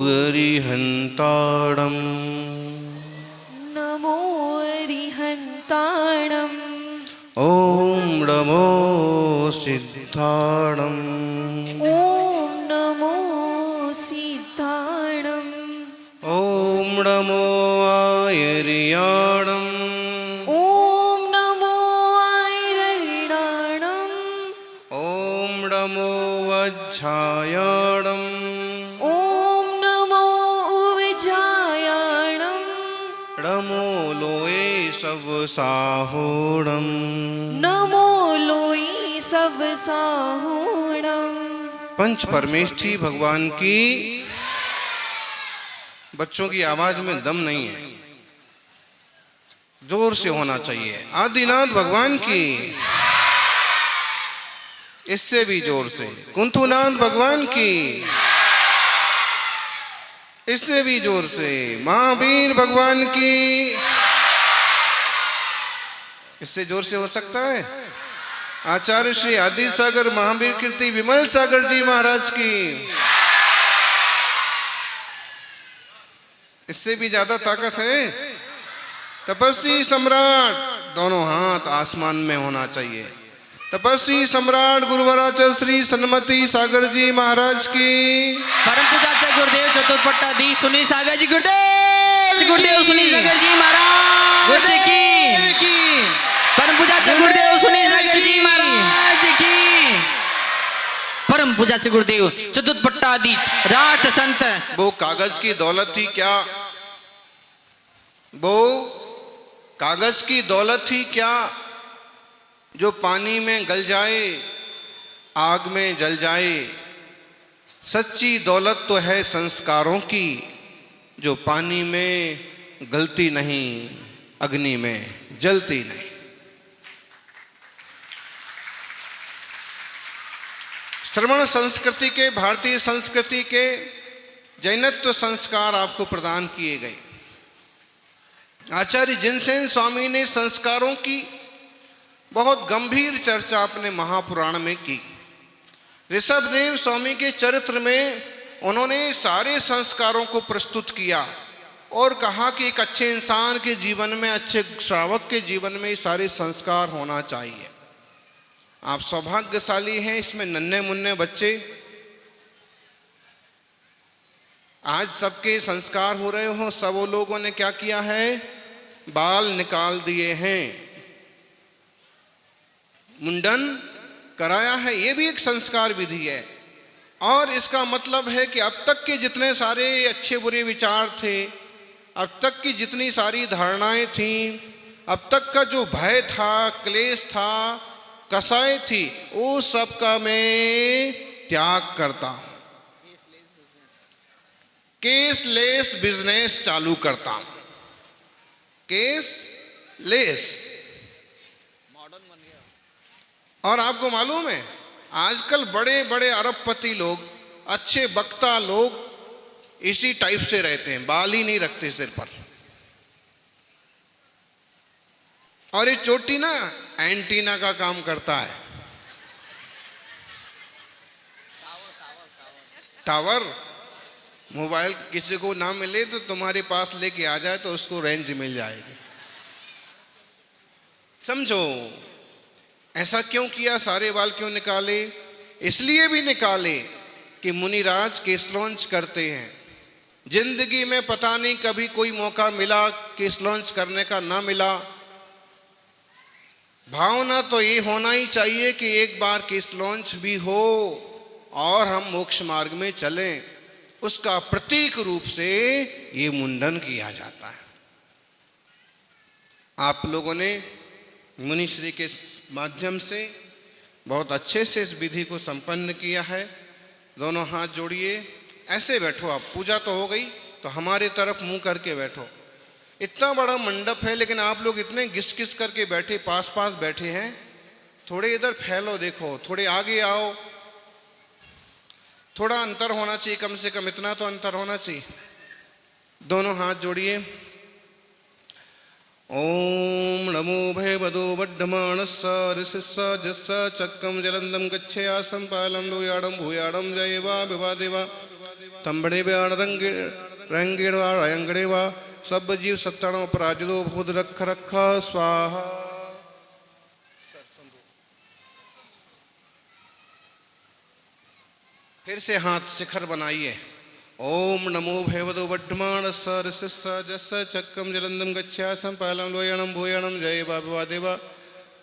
अरिहन्ताणम् नमो अरिहन्ताणम् ॐ नमो सिद्धाणम् ॐ नमो सिद्धाणम् ॐ नमो आयर्याणम् ॐ नमो आयर्याणम् ॐ नमो वज्झायाणम् ॐ नमो उवजायाणम् नमो लोये सवसाहोणम् नमो लोई सब साहुणम्। पंच परमेष्ठी भगवान की। बच्चों की आवाज में दम नहीं है, जोर से होना चाहिए। आदिनाथ भगवान की। इससे भी जोर से। कुंथुनाथ भगवान की। इससे भी जोर से। महावीर भगवान की। इससे जोर से हो सकता है। आचार्य श्री आदि सागर महावीर कीर्ति विमल सागर जी महाराज की। इससे भी ज्यादा ताकत है। तपस्वी सम्राट, दोनों हाथ आसमान में होना चाहिए। तपस्वी सम्राट गुरुवराचार्य श्री सन्मति सागर जी महाराज की। परम पूज्य गुरुदेव चतुर्पट्टाधीश सुनील सागर जी गुरुदेव सुनील सागर जी महाराज की। परम पूज्य गुरुदेव सुनील सागर जी महाराज की। परम पूज्य गुरुदेव चतुर्पट्टाधीश राष्ट्र संत। वो कागज की दौलत थी क्या? वो कागज की दौलत थी क्या जो पानी में गल जाए, आग में जल जाए? सच्ची दौलत तो है संस्कारों की, जो पानी में गलती नहीं, अग्नि में जलती नहीं। श्रवण संस्कृति के, भारतीय संस्कृति के जैनत्व संस्कार आपको प्रदान किए गए। आचार्य जिनसेन स्वामी ने संस्कारों की बहुत गंभीर चर्चा अपने महापुराण में की। ऋषभदेव स्वामी के चरित्र में उन्होंने सारे संस्कारों को प्रस्तुत किया और कहा कि एक अच्छे इंसान के जीवन में, अच्छे श्रावक के जीवन में सारे संस्कार होना चाहिए। आप सौभाग्यशाली हैं, इसमें नन्हे मुन्ने बच्चे आज सबके संस्कार हो रहे हो। सब वो लोगों ने क्या किया है? बाल निकाल दिए हैं, मुंडन कराया है। ये भी एक संस्कार विधि है। और इसका मतलब है कि अब तक के जितने सारे अच्छे बुरे विचार थे, अब तक की जितनी सारी धारणाएं थीं, अब तक का जो भय था, क्लेश था, कसाई थी, वो सब का मैं त्याग करता हूं। केसलेस बिजनेस चालू करता हूं। केसलेस। और आपको मालूम है, आजकल बड़े बड़े अरबपति लोग, अच्छे वक्ता लोग इसी टाइप से रहते हैं, बाल ही नहीं रखते सिर पर। और ये चोटी ना एंटीना का काम करता है। टावर। मोबाइल किसी को ना मिले तो तुम्हारे पास लेके आ जाए तो उसको रेंज मिल जाएगी। समझो, ऐसा क्यों किया? सारे बाल क्यों निकाले? इसलिए भी निकाले कि मुनिराज केस लॉन्च करते हैं। जिंदगी में पता नहीं कभी कोई मौका मिला केस लॉन्च करने का, ना मिला। भावना तो ये होना ही चाहिए कि एक बार केस लॉन्च भी हो और हम मोक्ष मार्ग में चलें। उसका प्रतीक रूप से ये मुंडन किया जाता है। आप लोगों ने मुनिश्री के माध्यम से बहुत अच्छे से इस विधि को संपन्न किया है। दोनों हाथ जोड़िए, ऐसे बैठो। आप पूजा तो हो गई, तो हमारे तरफ मुंह करके बैठो। इतना बड़ा मंडप है, लेकिन आप लोग इतने घिस घिस करके बैठे, पास पास बैठे हैं। थोड़े इधर फैलो, देखो, थोड़े आगे आओ। थोड़ा अंतर होना चाहिए, कम से कम इतना तो अंतर होना चाहिए। दोनों हाथ जोड़िए। ओम नमो भयवदो वड्ढमाणस्स ऋषिस्स जस्स चक्रम जलंदम गच्छेयासं पालं लोयाडं भूयाडं जयवा विवादेवा तंबड़े व्याण रंगेण वा रंगड़े वा सब जीव सत्ताणो अपराजितो भूत रख रखा स्वाहा। फिर से हाथ शिखर बनाइए। ओम नमो भगवतो वड्ढमाण सरसिस्स जस्स चक्रम जलंदम गच्छासम पालम लोयणम भूयणम जय बाबा देवा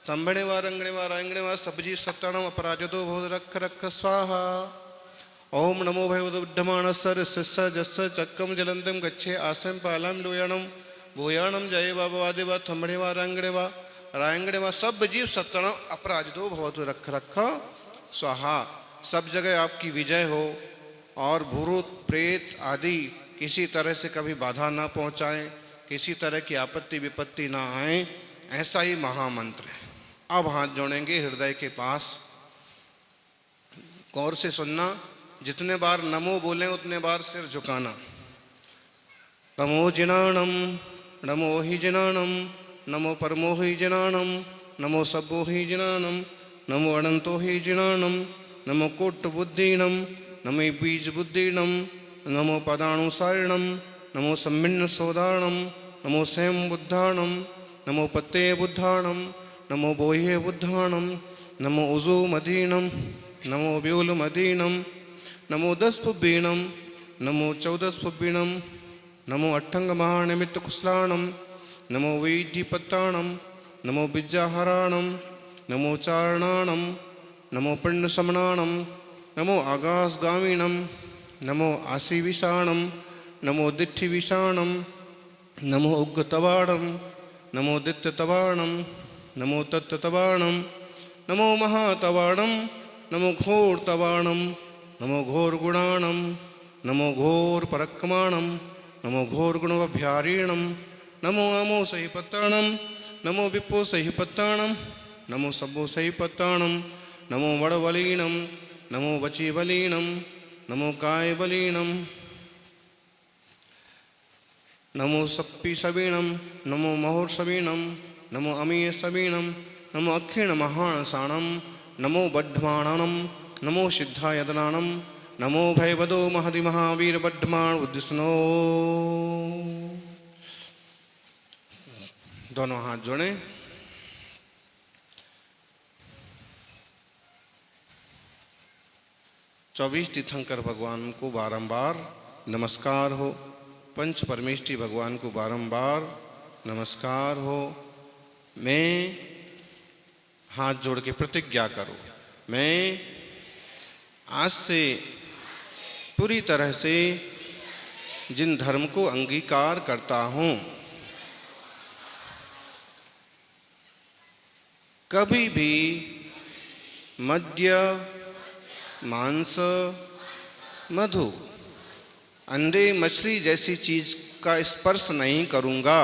तंबणे वा रंगणे वा रांगणे वा सबजी सत्ताणम अपराजितो भूत रख रख स्वाहा। ओम नमो भगवतो वड्ढमाण सरसिस्स जस्स चक्रम जलंदम गच्छे आसम पालम लोयणम भूयणम जय बाबा देवा तंबणे वा रंगणे वा रांगणे वा सब जीव सत्ताणम अपराजितो भूत रख रख स्वाहा। सब जगह आपकी विजय हो और भूत प्रेत आदि किसी तरह से कभी बाधा ना पहुंचाएं, किसी तरह की आपत्ति विपत्ति ना आए, ऐसा ही महामंत्र है। अब हाथ जोड़ेंगे हृदय के पास, गौर से सुनना। जितने बार नमो बोलें उतने बार सिर झुकाना। नमो जिनाणम नमो ही जिनाणम नमो परमो ही जिनाणम नमो सब्बो ही जिनाणम नमो अनंतो ही जिनाणम नमो कोट बुद्धीनम नमो बीज बुद्धीनम नमो पदानुसारिणम नमो सम्मिन्न सोदारणम नमो स्वयं बुद्धाणम नमो पत्ते बुद्धाणम नमो बोह्ये बुद्धाणम नमो उजो मदीनम नमो व्योल मदीनम नमो दस पुब्बीणम नमो चौदस पुब्बीणम नमो अट्ठंग महानिमित्त कुशलाणम नमो वैद्यपत्ताणम नमो बिज्जाहराणम नमो चारणाणम नमो पिंडसमनाणम नमो आकाशगामिणम नमो आशीविषाणम नमो दिठ्ठिविषाणम नमो उग्रतवाणम नमो दित्यतवाणम नमो तत्तवाणम नमो महातवाणम नमो घोरतवाणम नमो घोरगुणाणम नमो घोर परक्रमाणम नमो घोरगुणवभ्यारीणम नमो आमो सहिपत्ताणम नमो विप्पो सहिपत्ताणम नमो सब्बो सहिपत्ताणम नमो वड़वलीणम नमो वचीबलीणम नमो कायबलीणम नमो सप्पीसवीणम नमो महोत्सवीणम नमो अमीयसवीणम नमो अक्षिण महाणसाणम नमो बड्ढमाणम नमो सिद्धायतनाणम नमो भयवदो महदि महावीर बड्ढमाण उद्दिष्णो। दोनों हाथ जोड़ें। चौबीस तीर्थंकर भगवान को बारंबार नमस्कार हो। पंच परमेष्टि भगवान को बारंबार नमस्कार हो। मैं हाथ जोड़ के प्रतिज्ञा करो, मैं आज से पूरी तरह से जिन धर्म को अंगीकार करता हूँ, कभी भी मद्य मांस मधु अंडे मछली जैसी चीज का स्पर्श नहीं करूंगा,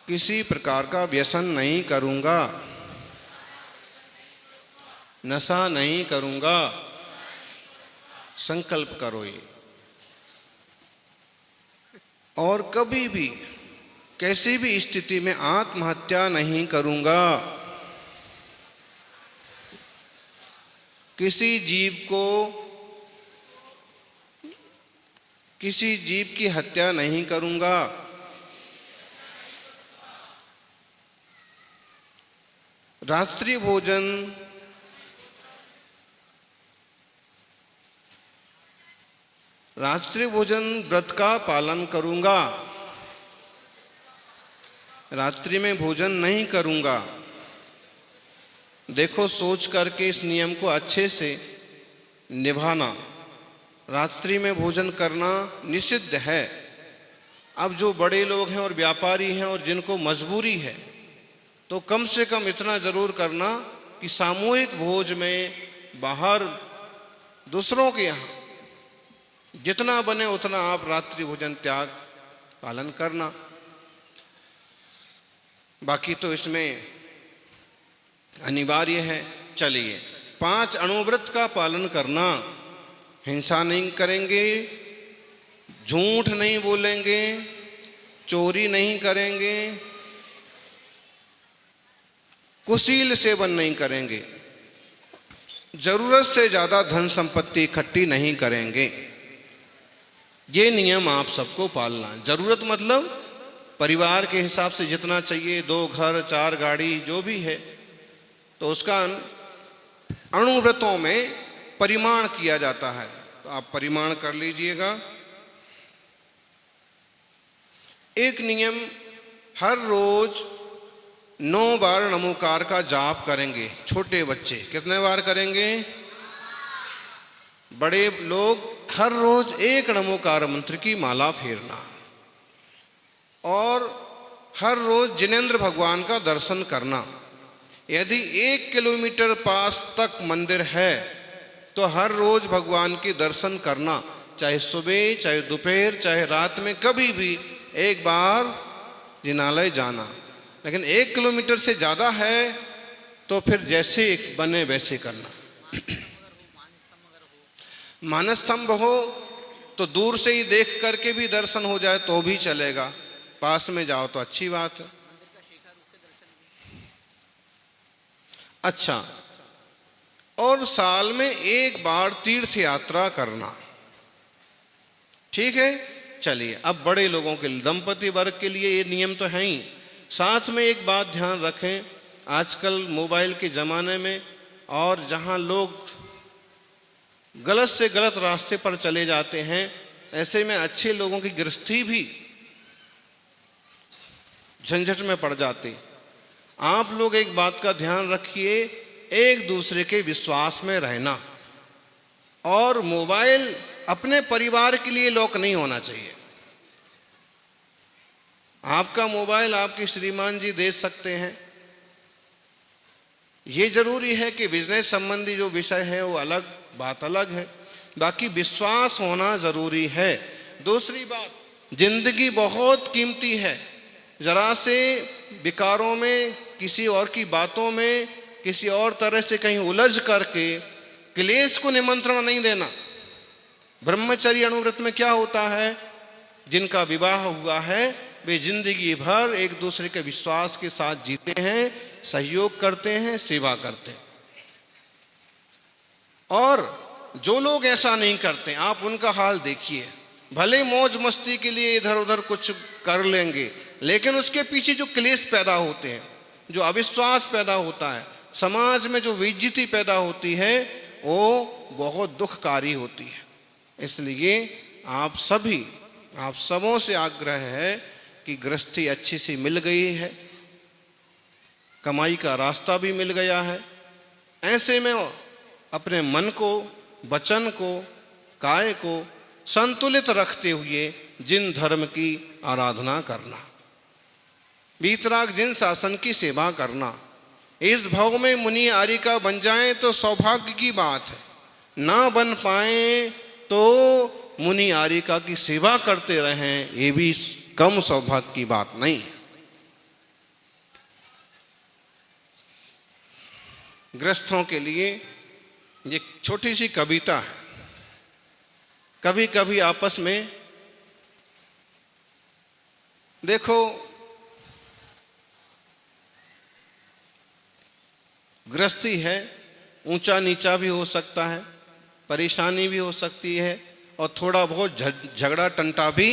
किसी प्रकार का व्यसन नहीं करूंगा, नशा नहीं करूंगा। संकल्प करो ये। और कभी भी कैसी भी स्थिति में आत्महत्या नहीं करूंगा, किसी जीव की हत्या नहीं करूंगा, रात्रि भोजन व्रत का पालन करूंगा, रात्रि में भोजन नहीं करूंगा। देखो, सोच करके इस नियम को अच्छे से निभाना। रात्रि में भोजन करना निषिद्ध है। अब जो बड़े लोग हैं और व्यापारी हैं और जिनको मजबूरी है, तो कम से कम इतना जरूर करना कि सामूहिक भोज में बाहर दूसरों के यहाँ जितना बने उतना आप रात्रि भोजन त्याग पालन करना। बाकी तो इसमें अनिवार्य है। चलिए, 5 अणुव्रत का पालन करना। हिंसा नहीं करेंगे, झूठ नहीं बोलेंगे, चोरी नहीं करेंगे, कुशील सेवन नहीं करेंगे, जरूरत से ज़्यादा धन संपत्ति इकट्ठी नहीं करेंगे। ये नियम आप सबको पालना। जरूरत मतलब परिवार के हिसाब से जितना चाहिए, 2 घर 4 गाड़ी जो भी है, तो उसका अणुव्रतों में परिमाण किया जाता है। तो आप परिमाण कर लीजिएगा। एक नियम, हर रोज 9 बार नमोकार का जाप करेंगे। छोटे बच्चे कितने बार करेंगे? बड़े लोग हर रोज एक नमोकार मंत्र की माला फेरना, और हर रोज जिनेंद्र भगवान का दर्शन करना। यदि 1 किलोमीटर पास तक मंदिर है तो हर रोज भगवान के दर्शन करना, चाहे सुबह, चाहे दोपहर, चाहे रात में, कभी भी एक बार जिनालय जाना। लेकिन 1 किलोमीटर से ज़्यादा है तो फिर जैसे बने वैसे करना। मानस्तंभ हो तो दूर से ही देख करके भी दर्शन हो जाए तो भी चलेगा, पास में जाओ तो अच्छी बात है। अच्छा, और साल में 1 बार तीर्थ यात्रा करना। ठीक है, चलिए अब बड़े लोगों के लिए, दंपति वर्ग के लिए ये नियम तो है ही। साथ में एक बात ध्यान रखें, आजकल मोबाइल के ज़माने में और जहाँ लोग गलत से गलत रास्ते पर चले जाते हैं, ऐसे में अच्छे लोगों की गृहस्थी भी झंझट में पड़ जाती। आप लोग एक बात का ध्यान रखिए, एक दूसरे के विश्वास में रहना, और मोबाइल अपने परिवार के लिए लॉक नहीं होना चाहिए। आपका मोबाइल आपके श्रीमान जी दे सकते हैं। ये जरूरी है कि बिजनेस संबंधी जो विषय है वो अलग, बात अलग है, बाकी विश्वास होना जरूरी है। दूसरी बात, जिंदगी बहुत कीमती है। जरा से विकारों में, किसी और की बातों में, किसी और तरह से कहीं उलझ करके क्लेश को निमंत्रण नहीं देना। ब्रह्मचर्य अणुव्रत में क्या होता है, जिनका विवाह हुआ है वे जिंदगी भर एक दूसरे के विश्वास के साथ जीते हैं, सहयोग करते हैं, सेवा करते हैं। और जो लोग ऐसा नहीं करते, आप उनका हाल देखिए। भले मौज मस्ती के लिए इधर उधर कुछ कर लेंगे, लेकिन उसके पीछे जो क्लेश पैदा होते हैं, जो अविश्वास पैदा होता है, समाज में जो बेइज्जती पैदा होती है, वो बहुत दुखकारी होती है। इसलिए आप सबों से आग्रह है कि गृहस्थी अच्छी सी मिल गई है, कमाई का रास्ता भी मिल गया है। ऐसे में अपने मन को, वचन को, काय को संतुलित रखते हुए जिन धर्म की आराधना करना, वीतराग जिन शासन की सेवा करना। इस भाव में मुनि आर्य का बन जाए तो सौभाग्य की बात है, ना बन पाए तो मुनि आर्यिका की सेवा करते रहें, ये भी कम सौभाग्य की बात नहीं है। गृहस्थों के लिए ये छोटी सी कविता है। कभी कभी आपस में देखो, गृहस्थी है, ऊंचा नीचा भी हो सकता है, परेशानी भी हो सकती है, और थोड़ा बहुत झगड़ा टंटा भी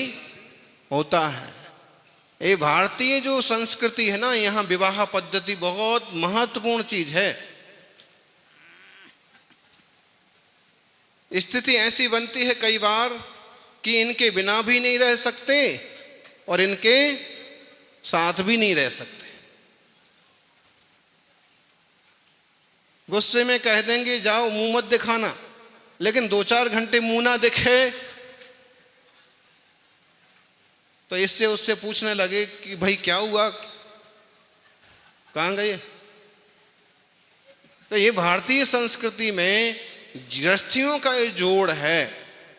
होता है। ये भारतीय जो संस्कृति है ना, यहाँ विवाह पद्धति बहुत महत्वपूर्ण चीज है। स्थिति ऐसी बनती है कई बार कि इनके बिना भी नहीं रह सकते और इनके साथ भी नहीं रह सकते। गुस्से में कह देंगे जाओ मुंह मत दिखाना, लेकिन 2-4 घंटे मुंह ना दिखे तो इससे उससे पूछने लगे कि भाई क्या हुआ, कहाँ गए। तो ये भारतीय संस्कृति में गृहस्थियों का ये जोड़ है,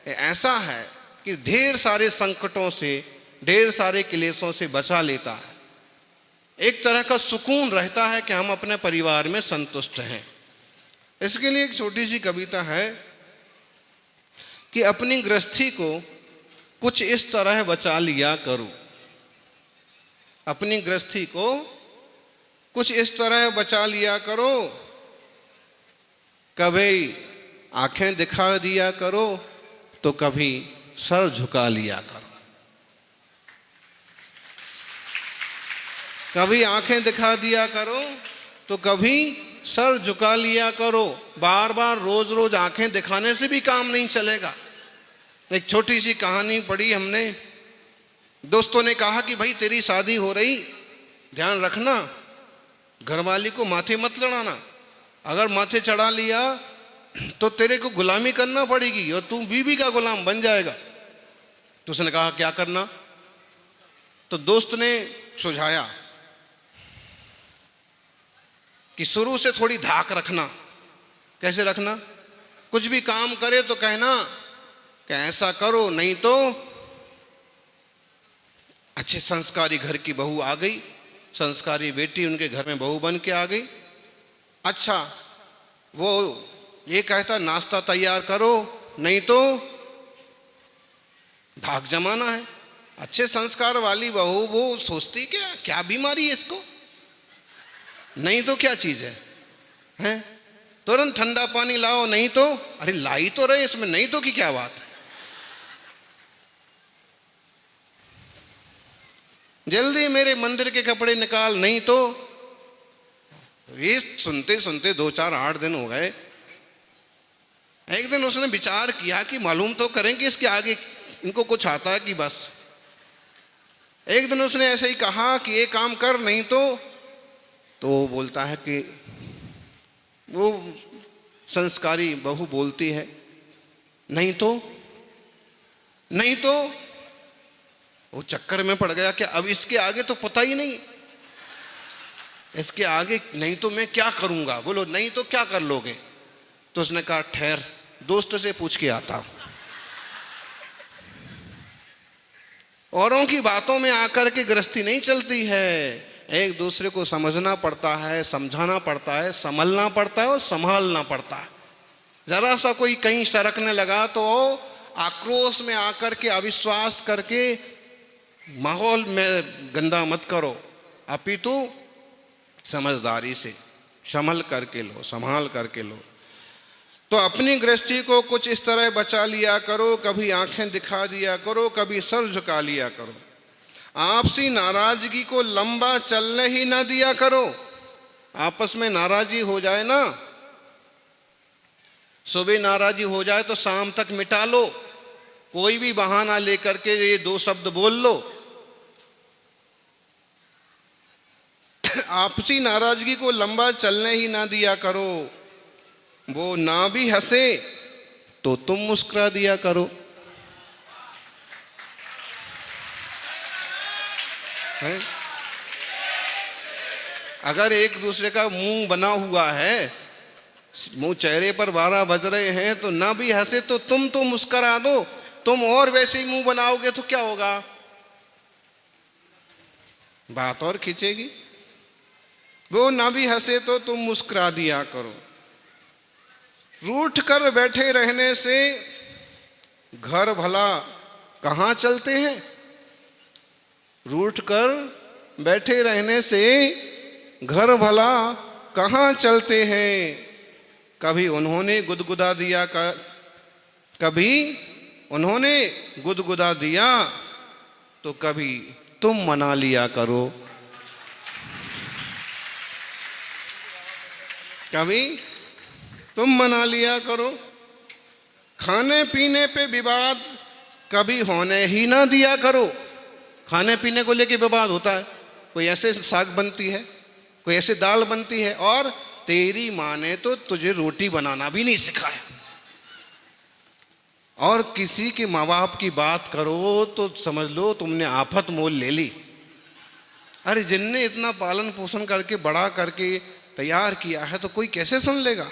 ऐसा है कि ढेर सारे संकटों से, ढेर सारे क्लेशों से बचा लेता है। एक तरह का सुकून रहता है कि हम अपने परिवार में संतुष्ट हैं। इसके लिए एक छोटी सी कविता है कि अपनी गृहस्थी को कुछ इस तरह बचा लिया करो। अपनी गृहस्थी को कुछ इस तरह बचा लिया करो कभी आंखें दिखा दिया करो तो कभी सर झुका लिया करो। कभी आंखें दिखा दिया करो तो कभी सर झुका लिया करो। बार बार रोज रोज आंखें दिखाने से भी काम नहीं चलेगा। एक छोटी सी कहानी पढ़ी हमने। दोस्तों ने कहा कि भाई तेरी शादी हो रही, ध्यान रखना घरवाली को माथे मत लड़ाना, अगर माथे चढ़ा लिया तो तेरे को गुलामी करना पड़ेगी और तू बीवी का गुलाम बन जाएगा। तो उसने कहा क्या करना? तो दोस्त ने सुझाया कि शुरू से थोड़ी धाक रखना। कैसे रखना? कुछ भी काम करे तो कहना कि ऐसा करो, नहीं तो अच्छे संस्कारी घर की बहू आ गई, संस्कारी बेटी उनके घर में बहू बन के आ गई। अच्छा वो ये कहता नाश्ता तैयार करो, नहीं तो धाक जमाना है। अच्छे संस्कार वाली बहू वो सोचती क्या क्या बीमारी है इसको, नहीं तो क्या चीज है, हैं? तुरंत ठंडा पानी लाओ, नहीं तो अरे लाई तो रहे इसमें, नहीं तो की क्या बात है। जल्दी मेरे मंदिर के कपड़े निकाल, नहीं तो। ये सुनते सुनते 2-4-8 दिन हो गए। एक दिन उसने विचार किया कि मालूम तो करें कि इसके आगे इनको कुछ आता है कि बस। एक दिन उसने ऐसे ही कहा कि ये काम कर, नहीं तो वो बोलता है कि वो संस्कारी बहू बोलती है नहीं तो, नहीं तो। वो चक्कर में पड़ गया कि अब इसके आगे तो पता ही नहीं, इसके आगे नहीं तो मैं क्या करूंगा। बोलो नहीं तो क्या कर लोगे? तो उसने कहा ठहर दोस्त से पूछ के आता हूं। औरों की बातों में आकर के गृहस्थी नहीं चलती है। एक दूसरे को समझना पड़ता है, समझाना पड़ता है, संभलना पड़ता है और संभालना पड़ता है। जरा सा कोई कहीं सरकने लगा तो आक्रोश में आकर के अविश्वास करके माहौल में गंदा मत करो, अपितु समझदारी से संभल करके लो, संभाल करके लो। तो अपनी गृहस्थी को कुछ इस तरह बचा लिया करो। कभी आंखें दिखा दिया करो, कभी सर झुका लिया करो। आपसी नाराजगी को लंबा चलने ही ना दिया करो। आपस में नाराजी हो जाए ना, सुबह नाराजी हो जाए तो शाम तक मिटा लो। कोई भी बहाना लेकर के ये 2 शब्द बोल लो। आपसी नाराजगी को लंबा चलने ही ना दिया करो। वो ना भी हंसे तो तुम मुस्कुरा दिया करो, है? अगर एक दूसरे का मुंह बना हुआ है, मुंह चेहरे पर 12 बज रहे हैं, तो ना भी हंसे तो तुम तो मुस्कुरा दो। तुम और वैसे ही मुंह बनाओगे तो क्या होगा? बात और खींचेगी। वो ना भी हंसे तो तुम मुस्कुरा दिया करो। रूठ कर बैठे रहने से घर भला कहाँ चलते हैं? रूठ कर बैठे रहने से घर भला कहाँ चलते हैं? कभी उन्होंने गुदगुदा दिया, कभी उन्होंने गुदगुदा दिया तो कभी तुम मना लिया करो। कभी तुम मना लिया करो। खाने पीने पे विवाद कभी होने ही ना दिया करो। खाने पीने को लेके विवाद होता है, कोई ऐसे साग बनती है, कोई ऐसे दाल बनती है, और तेरी माँ ने तो तुझे रोटी बनाना भी नहीं सिखाया। और किसी के माँ बाप की बात करो तो समझ लो तुमने आफत मोल ले ली। अरे जिनने इतना पालन पोषण करके बड़ा करके तैयार किया है तो कोई कैसे सुन लेगा?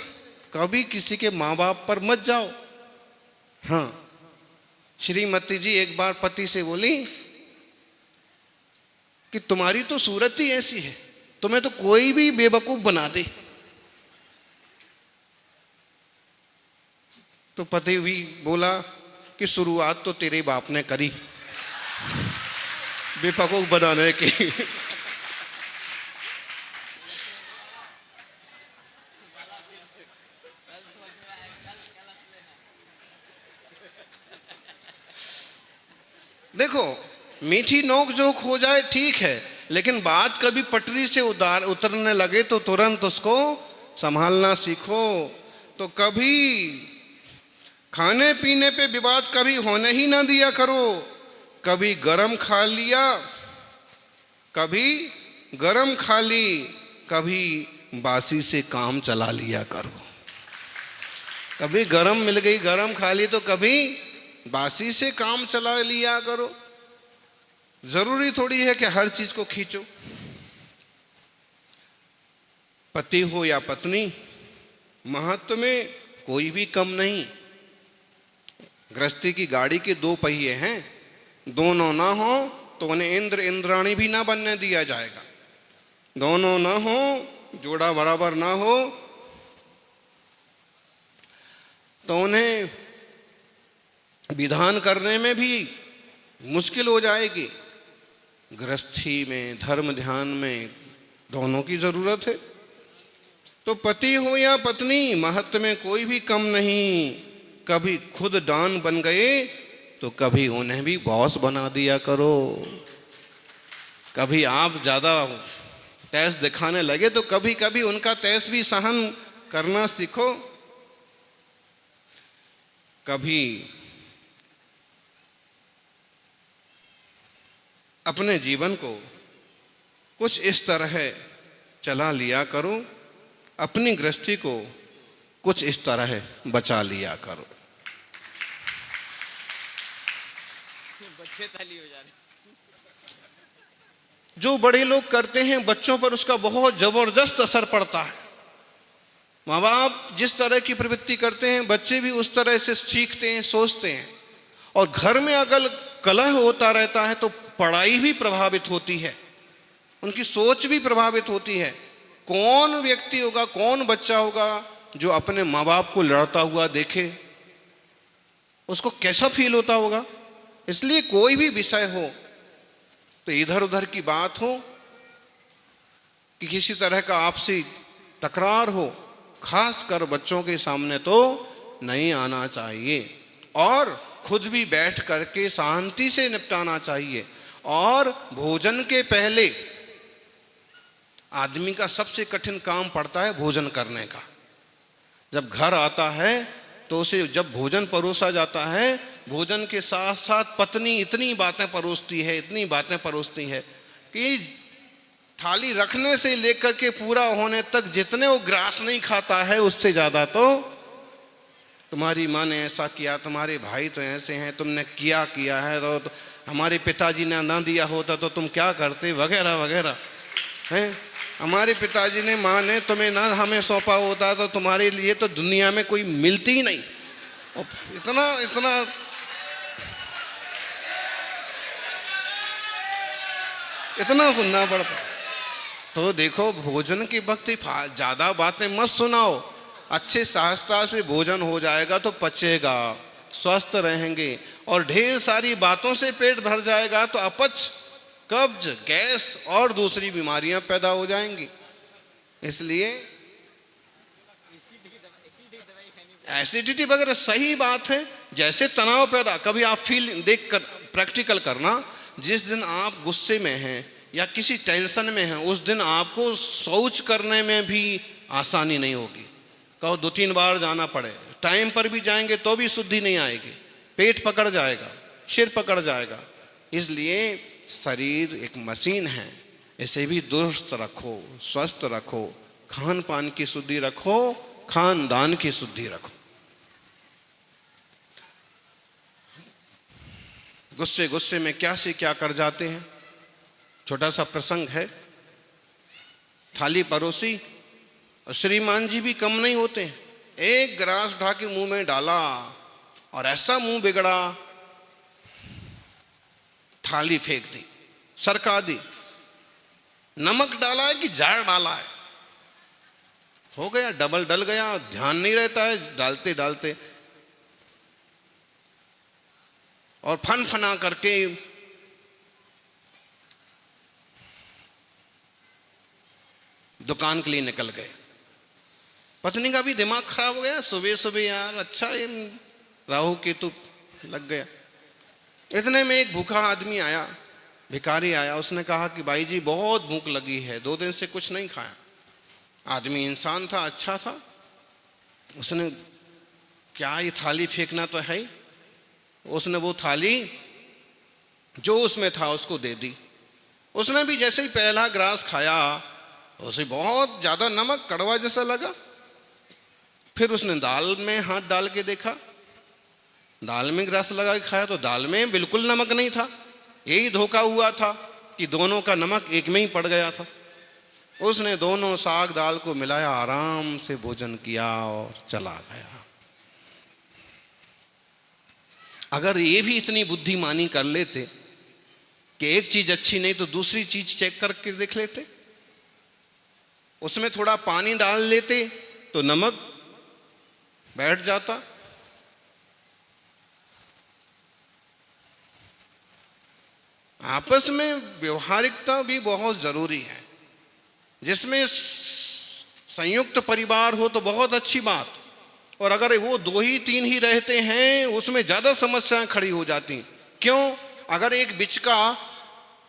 कभी किसी के माँ बाप पर मत जाओ। हाँ, श्रीमती जी एक बार पति से बोली कि तुम्हारी तो सूरत ही ऐसी है, तुम्हें तो कोई भी बेवकूफ बना दे। तो पति भी बोला कि शुरुआत तो तेरे बाप ने करी बेवकूफ बनाने की। देखो, मीठी नोक जोक हो जाए ठीक है, लेकिन बात कभी पटरी से उतरने लगे तो तुरंत उसको संभालना सीखो। तो कभी खाने पीने पे विवाद कभी होने ही ना दिया करो। कभी गरम खा लिया, कभी गरम खा ली, कभी बासी से काम चला लिया करो। कभी गरम मिल गई, गरम खा ली, तो कभी बासी से काम चला लिया करो। जरूरी थोड़ी है कि हर चीज को खींचो। पति हो या पत्नी, महत्व में कोई भी कम नहीं। गृहस्थी की गाड़ी के दो पहिए हैं, दोनों ना हो तो उन्हें इंद्र इंद्राणी भी ना बनने दिया जाएगा। दोनों ना हो, जोड़ा बराबर ना हो, तो उन्हें विधान करने में भी मुश्किल हो जाएगी। गृहस्थी में, धर्म ध्यान में दोनों की जरूरत है। तो पति हो या पत्नी, महत्व में कोई भी कम नहीं। कभी खुद डॉन बन गए तो कभी उन्हें भी बॉस बना दिया करो। कभी आप ज्यादा तेज दिखाने लगे तो कभी कभी उनका तेज भी सहन करना सीखो। कभी अपने जीवन को कुछ इस तरह चला लिया करो, अपनी गृहस्थी को कुछ इस तरह बचा लिया करो। बच्चे ताली हो जा रहे। जो बड़े लोग करते हैं बच्चों पर उसका बहुत जबरदस्त असर पड़ता है। माँ बाप जिस तरह की प्रवृत्ति करते हैं बच्चे भी उस तरह से सीखते हैं, सोचते हैं। और घर में अगर कलह होता रहता है तो पढ़ाई भी प्रभावित होती है, उनकी सोच भी प्रभावित होती है। कौन व्यक्ति होगा, कौन बच्चा होगा जो अपने माँ बाप को लड़ता हुआ देखे, उसको कैसा फील होता होगा। इसलिए कोई भी विषय हो तो इधर उधर की बात हो कि किसी तरह का आपसी तकरार हो, खास कर बच्चों के सामने तो नहीं आना चाहिए। और खुद भी बैठ करके शांति से निपटाना चाहिए। और भोजन के पहले आदमी का सबसे कठिन काम पड़ता है भोजन करने का। जब घर आता है तो उसे जब भोजन परोसा जाता है, भोजन के साथ साथ पत्नी इतनी बातें परोसती है, इतनी बातें परोसती है कि थाली रखने से लेकर के पूरा होने तक जितने वो ग्रास नहीं खाता है उससे ज्यादा तो तुम्हारी माँ ने ऐसा किया, तुम्हारे भाई तो ऐसे हैं, तुमने किया है, तो हमारे पिताजी ने ना दिया होता तो तुम क्या करते, वगैरह वगैरह हैं। हमारे पिताजी ने, माँ ने तुम्हें ना हमें सौंपा होता तो तुम्हारे लिए तो दुनिया में कोई मिलती ही नहीं। और इतना इतना इतना सुनना पड़ता। तो देखो, भोजन के वक्त ज्यादा बातें मत सुनाओ। अच्छे सहजता से भोजन हो जाएगा तो पचेगा, स्वस्थ रहेंगे। और ढेर सारी बातों से पेट भर जाएगा तो अपच, कब्ज, गैस और दूसरी बीमारियां पैदा हो जाएंगी। इसलिए एसिडिटी वगैरह सही बात है। जैसे तनाव पैदा, कभी आप फील देख कर प्रैक्टिकल करना, जिस दिन आप गुस्से में हैं या किसी टेंशन में हैं उस दिन आपको शौच करने में भी आसानी नहीं होगी। कहो 2-3 बार जाना पड़े, टाइम पर भी जाएंगे तो भी शुद्धि नहीं आएगी, पेट पकड़ जाएगा, सिर पकड़ जाएगा। इसलिए शरीर एक मशीन है, इसे भी दुरुस्त रखो, स्वस्थ रखो, खान पान की शुद्धि रखो, खानदान की शुद्धि रखो। गुस्से गुस्से में क्या से क्या कर जाते हैं। छोटा सा प्रसंग है, थाली परोसी और श्रीमान जी भी कम नहीं होते। एक गिलास उठा के मुंह में डाला और ऐसा मुंह बिगड़ा, थाली फेंक दी, सरका दी। नमक डाला है कि जार डाला है, हो गया, डबल डल गया, ध्यान नहीं रहता है डालते डालते। और फन फना करके दुकान के लिए निकल गए। पत्नी का भी दिमाग खराब हो गया, सुबह सुबह यार, अच्छा ये राहु केतु लग गया। इतने में एक भूखा आदमी आया, भिखारी आया। उसने कहा कि भाई जी बहुत भूख लगी है, 2 दिन से कुछ नहीं खाया। आदमी इंसान था, अच्छा था। उसने क्या ये थाली फेंकना तो है ही, उसने वो थाली जो उसमें था उसको दे दी। उसने भी जैसे ही पहला ग्रास खाया उसे बहुत ज़्यादा नमक कड़वा जैसा लगा। फिर उसने दाल में हाथ डाल के देखा, दाल में ग्रास लगा के खाया तो दाल में बिल्कुल नमक नहीं था। यही धोखा हुआ था कि दोनों का नमक एक में ही पड़ गया था। उसने दोनों साग दाल को मिलाया, आराम से भोजन किया और चला गया। अगर ये भी इतनी बुद्धिमानी कर लेते कि एक चीज अच्छी नहीं तो दूसरी चीज चेक करके देख लेते, उसमें थोड़ा पानी डाल लेते तो नमक बैठ जाता। आपस में व्यवहारिकता भी बहुत जरूरी है। जिसमें संयुक्त परिवार हो तो बहुत अच्छी बात, और अगर वो 2 ही 3 ही रहते हैं उसमें ज्यादा समस्याएं खड़ी हो जाती। क्यों? अगर एक बिचका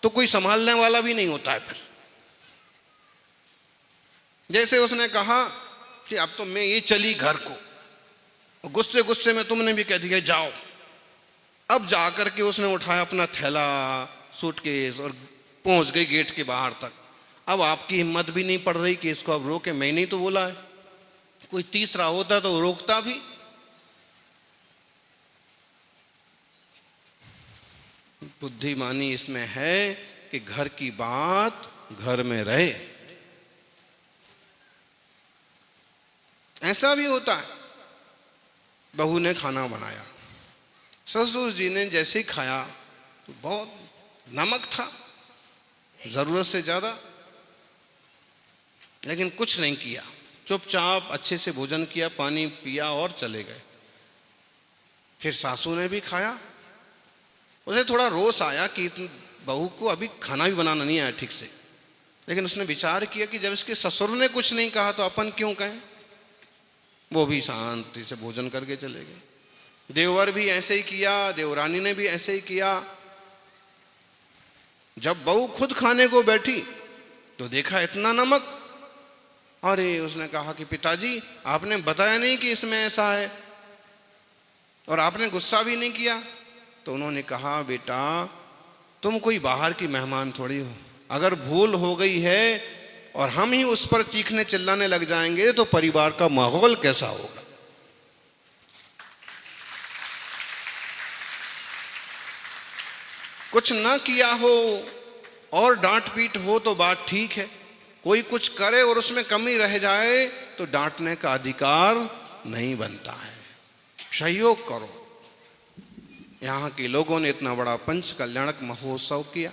तो कोई संभालने वाला भी नहीं होता है। फिर जैसे उसने कहा कि अब तो मैं ये चली घर को, गुस्से गुस्से में तुमने भी कह दिया जाओ। अब जाकर के उसने उठाया अपना थैला सूटकेस और पहुंच गई गेट के बाहर तक। अब आपकी हिम्मत भी नहीं पड़ रही कि इसको अब रोके, मैंने ही तो बोला है। कोई तीसरा होता तो रोकता भी। बुद्धिमानी इसमें है कि घर की बात घर में रहे। ऐसा भी होता है, बहू ने खाना बनाया, ससुर जी ने जैसे ही खाया तो बहुत नमक था, जरूरत से ज्यादा, लेकिन कुछ नहीं किया, चुपचाप अच्छे से भोजन किया, पानी पिया और चले गए। फिर सासू ने भी खाया। उसे थोड़ा रोष आया कि बहू को अभी खाना भी बनाना नहीं आया ठीक से, लेकिन उसने विचार किया कि जब इसके ससुर ने कुछ नहीं कहा तो अपन क्यों कहें। वो भी शांति से भोजन करके चले गए। देवर भी ऐसे ही किया, देवरानी ने भी ऐसे ही किया। जब बहू खुद खाने को बैठी तो देखा इतना नमक। अरे उसने कहा कि पिताजी आपने बताया नहीं कि इसमें ऐसा है, और आपने गुस्सा भी नहीं किया। तो उन्होंने कहा बेटा तुम कोई बाहर की मेहमान थोड़ी हो, अगर भूल हो गई है और हम ही उस पर चीखने चिल्लाने लग जाएंगे तो परिवार का माहौल कैसा होगा। कुछ ना किया हो और डांट पीट हो तो बात ठीक है, कोई कुछ करे और उसमें कमी रह जाए तो डांटने का अधिकार नहीं बनता है। सहयोग करो। यहाँ के लोगों ने इतना बड़ा पंच कल्याणक महोत्सव किया।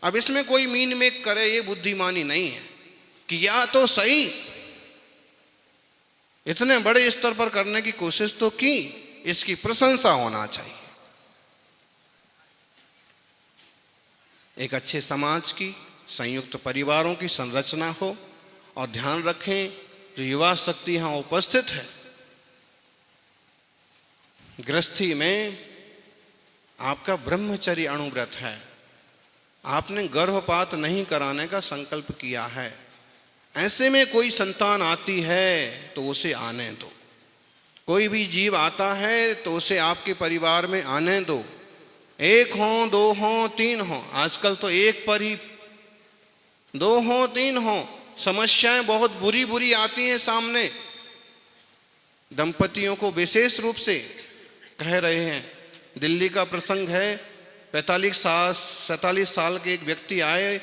अब इसमें कोई मीन मेक करे ये बुद्धिमानी नहीं है। किया तो सही, इतने बड़े स्तर पर करने की कोशिश तो की, इसकी प्रशंसा होना चाहिए। एक अच्छे समाज की, संयुक्त परिवारों की संरचना हो। और ध्यान रखें जो युवा शक्ति यहां उपस्थित है, गृहस्थी में आपका ब्रह्मचर्य अणुव्रत है। आपने गर्भपात नहीं कराने का संकल्प किया है। ऐसे में कोई संतान आती है तो उसे आने दो। कोई भी जीव आता है तो उसे आपके परिवार में आने दो। 1 हो, 2 हो, 3 हो। आजकल तो एक पर ही 2 हो, 3 हो। समस्याएं बहुत बुरी बुरी आती हैं सामने। दंपतियों को विशेष रूप से कह रहे हैं। दिल्ली का प्रसंग है, 47 साल के एक व्यक्ति आए,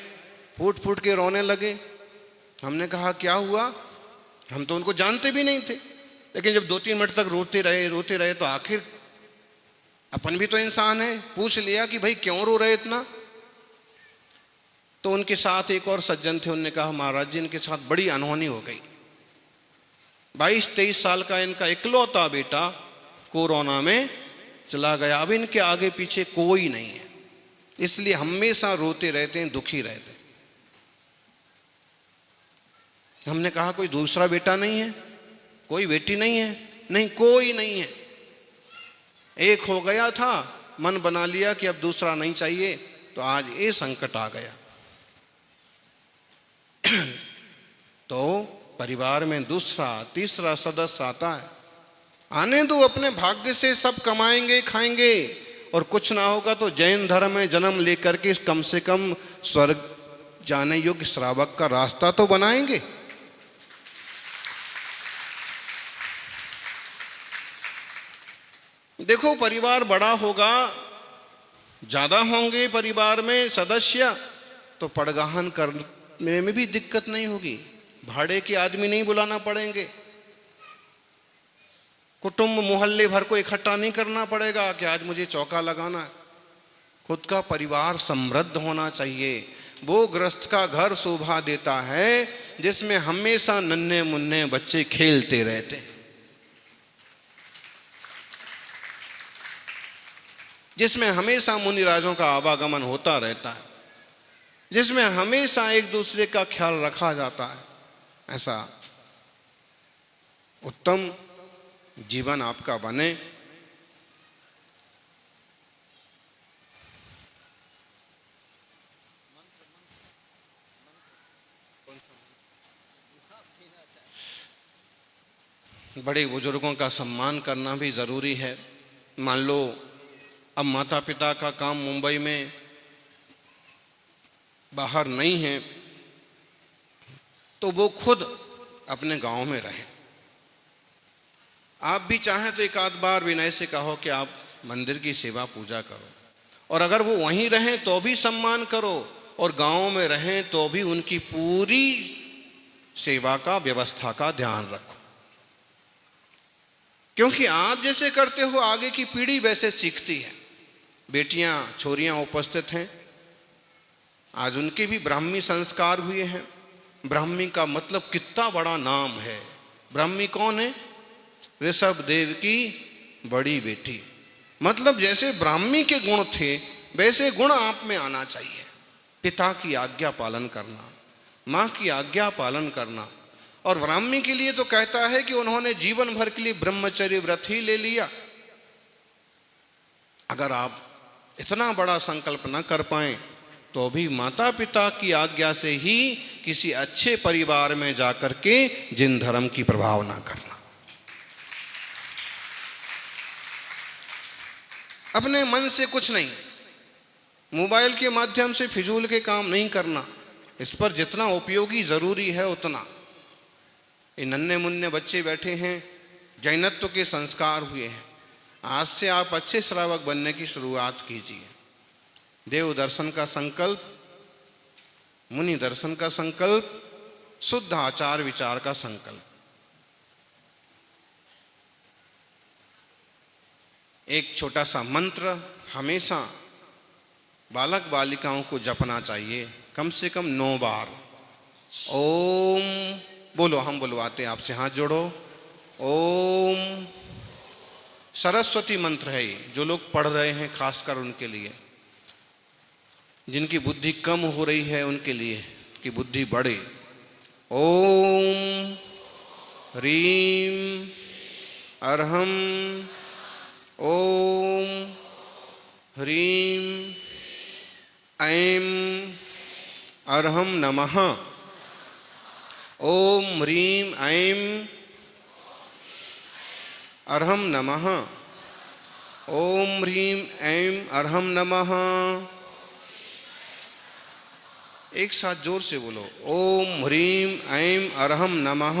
फूट फूट के रोने लगे। हमने कहा क्या हुआ? हम तो उनको जानते भी नहीं थे, लेकिन जब 2-3 मिनट तक रोते रहे तो आखिर अपन भी तो इंसान है, पूछ लिया कि भाई क्यों रो रहे इतना। तो उनके साथ एक और सज्जन थे, उन्होंने कहा महाराज जी इनके साथ बड़ी अनहोनी हो गई। 22-23 साल का इनका इकलौता बेटा कोरोना में चला गया। अब इनके आगे पीछे कोई नहीं है, इसलिए हमेशा रोते रहते हैं, दुखी रहते हैं। हमने कहा कोई दूसरा बेटा नहीं है, कोई बेटी नहीं है? नहीं, कोई नहीं है। एक हो गया था मन बना लिया कि अब दूसरा नहीं चाहिए, तो आज ये संकट आ गया। तो परिवार में दूसरा तीसरा सदस्य आता है, आने दो, अपने भाग्य से सब कमाएंगे खाएंगे, और कुछ ना होगा तो जैन धर्म में जन्म लेकर के कम से कम स्वर्ग जाने योग्य श्रावक का रास्ता तो बनाएंगे। देखो, परिवार बड़ा होगा, ज्यादा होंगे परिवार में सदस्य, तो पड़गाहन करने में भी दिक्कत नहीं होगी, भाड़े के आदमी नहीं बुलाना पड़ेंगे, कुटुंब मोहल्ले भर को इकट्ठा नहीं करना पड़ेगा कि आज मुझे चौका लगाना है। खुद का परिवार समृद्ध होना चाहिए। वो गृहस्थ का घर शोभा देता है जिसमें हमेशा नन्हे मुन्ने बच्चे खेलते रहते हैं, जिसमें हमेशा मुनिराजों का आवागमन होता रहता है, जिसमें हमेशा एक दूसरे का ख्याल रखा जाता है। ऐसा उत्तम जीवन आपका बने। बड़े बुजुर्गों का सम्मान करना भी जरूरी है। मान लो अब माता पिता का काम मुंबई में बाहर नहीं है, तो वो खुद अपने गांव में रहें। आप भी चाहें तो एक आध बार विनय से कहो कि आप मंदिर की सेवा पूजा करो, और अगर वो वहीं रहें तो भी सम्मान करो, और गांव में रहें तो भी उनकी पूरी सेवा का व्यवस्था का ध्यान रखो, क्योंकि आप जैसे करते हो आगे की पीढ़ी वैसे सीखती है। बेटियां छोरियां उपस्थित हैं, आज उनके भी ब्राह्मी संस्कार हुए हैं। ब्राह्मी का मतलब कितना बड़ा नाम है। ब्राह्मी कौन है? ऋषभ देव की बड़ी बेटी। मतलब जैसे ब्राह्मी के गुण थे वैसे गुण आप में आना चाहिए। पिता की आज्ञा पालन करना, माँ की आज्ञा पालन करना। और ब्राह्मी के लिए तो कहता है कि उन्होंने जीवन भर के लिए ब्रह्मचर्य व्रत ही ले लिया। अगर आप इतना बड़ा संकल्प न कर पाए तो भी माता पिता की आज्ञा से ही किसी अच्छे परिवार में जाकर के जिन धर्म की प्रभाव ना करना। अपने मन से कुछ नहीं, मोबाइल के माध्यम से फिजूल के काम नहीं करना। इस पर जितना उपयोगी जरूरी है उतना। ये नन्हे मुन्ने बच्चे बैठे हैं, जैनत्व के संस्कार हुए हैं। आज से आप अच्छे श्रावक बनने की शुरुआत कीजिए। देव दर्शन का संकल्प, मुनि दर्शन का संकल्प, शुद्ध आचार विचार का संकल्प। एक छोटा सा मंत्र हमेशा बालक बालिकाओं को जपना चाहिए, कम से कम 9 बार। ओम बोलो, हम बुलवाते हैं आपसे, हाथ जोड़ो। ओम सरस्वती मंत्र है ये, जो लोग पढ़ रहे हैं खासकर उनके लिए, जिनकी बुद्धि कम हो रही है उनके लिए कि बुद्धि बढ़े। ओम ह्रीम अर्हम, ओम ह्रीम ऐं अर्हम नमः, ओम ह्रीम ऐं अर्हम नमः, ओम ह्रीम ऐं अर्हम नमः। एक साथ जोर से बोलो, ओम ह्रीम ऐं अर्हम नमः।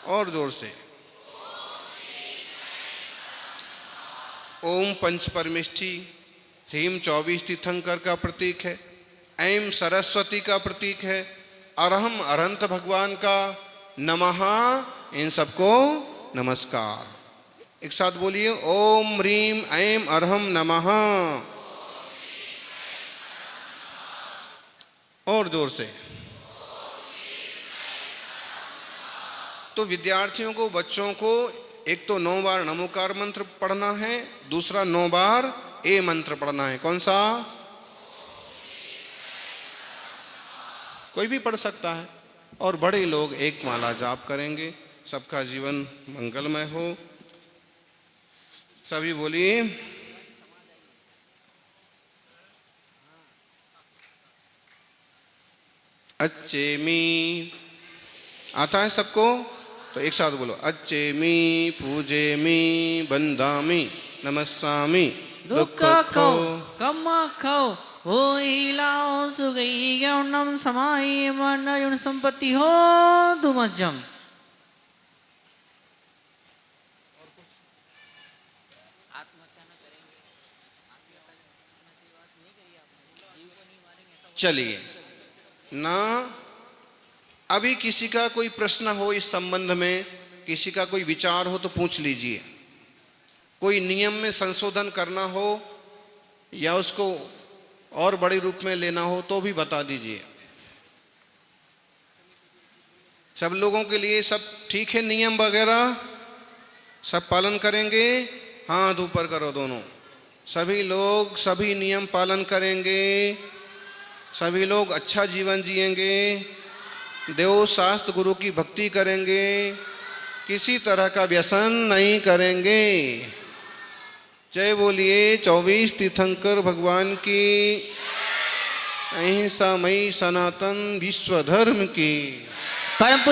और जोर से। ओम पंच परमिष्ठी, ह्रीम 24 तीर्थंकर का प्रतीक है, ऐं सरस्वती का प्रतीक है, अरहम अनंत भगवान का, नमः इन सबको नमस्कार। एक साथ बोलिए, ओम ह्रीम ऐं अर्हम नमः। और जोर से। तो विद्यार्थियों को, बच्चों को एक तो 9 बार नमोकार मंत्र पढ़ना है, दूसरा 9 बार ए मंत्र पढ़ना है। कौन सा? कोई भी पढ़ सकता है। और बड़े लोग एक माला जाप करेंगे। सबका जीवन मंगलमय हो। सभी बोलिए। अच्छे मी आता है सबको? तो एक साथ बोलो, अच्छे मी पूजे मी बंदामी नमस्सामी दुःख खौ कम्म खौ हो इलाओ सुगई गौनम समाई मन युन संपत्ति हो दुमज्जम। चलिए ना, अभी किसी का कोई प्रश्न हो इस संबंध में, किसी का कोई विचार हो तो पूछ लीजिए। कोई नियम में संशोधन करना हो या उसको और बड़े रूप में लेना हो तो भी बता दीजिए। सब लोगों के लिए सब ठीक है? नियम वगैरह सब पालन करेंगे? हाथ ऊपर करो दोनों। सभी लोग सभी नियम पालन करेंगे, सभी लोग अच्छा जीवन जिएंगे, देव शास्त्र गुरु की भक्ति करेंगे, किसी तरह का व्यसन नहीं करेंगे। जय बोलिए 24 तीर्थंकर भगवान की, अहिंसामयी सनातन विश्व धर्म की। परम